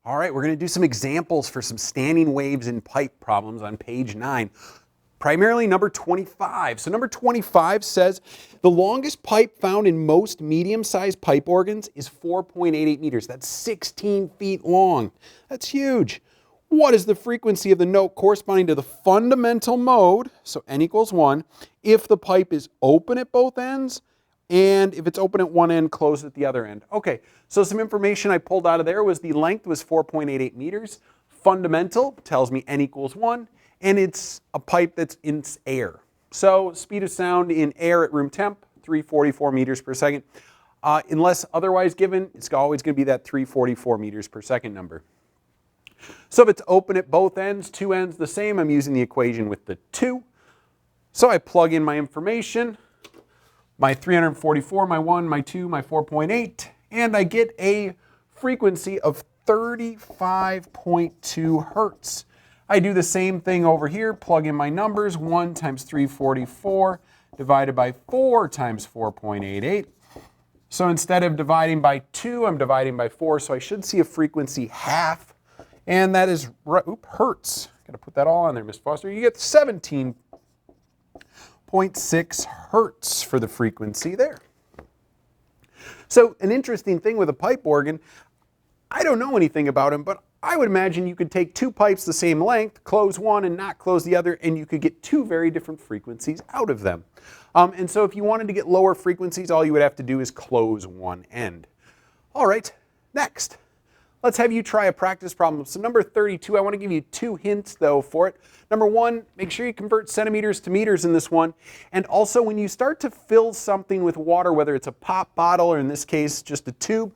All right, we're going to do some examples for some standing waves in pipe problems on page 9. Primarily number 25. So number 25 says the longest pipe found in most medium-sized pipe organs is 4.88 meters. That's 16 feet long. That's huge. What is the frequency of the note corresponding to the fundamental mode, so n equals 1, if the pipe is open at both ends and if it's open at one end, closed at the other end? Okay, so some information I pulled out of there was the length was 4.88 meters. Fundamental tells me n equals 1. And it's a pipe that's in air. So speed of sound in air at room temp, 344 meters per second. Unless otherwise given, it's always going to be that 344 meters per second number. So if it's open at both ends, two ends the same, I'm using the equation with the 2. So I plug in my information, my 344, my 1, my 2, my 4.8, and I get a frequency of 35.2 hertz. I do the same thing over here, plug in my numbers, 1 times 344 divided by 4 times 4.88. So instead of dividing by 2, I'm dividing by 4, so I should see a frequency half, and that is, hertz. Got to put that all on there, Ms. Foster. You get 17.6 hertz for the frequency there. So an interesting thing with a pipe organ, I don't know anything about them, but I would imagine you could take two pipes the same length, close one and not close the other, and you could get two very different frequencies out of them. And so if you wanted to get lower frequencies, all you would have to do is close one end. All right, next. Let's have you try a practice problem. So number 32, I want to give you 2 hints though for it. Number 1, make sure you convert centimeters to meters in this one. And also when you start to fill something with water, whether it's a pop bottle or in this case just a tube,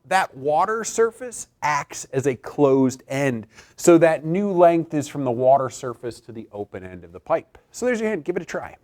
that water surface acts as a closed end. So that new length is from the water surface to the open end of the pipe. So there's your hint, give it a try.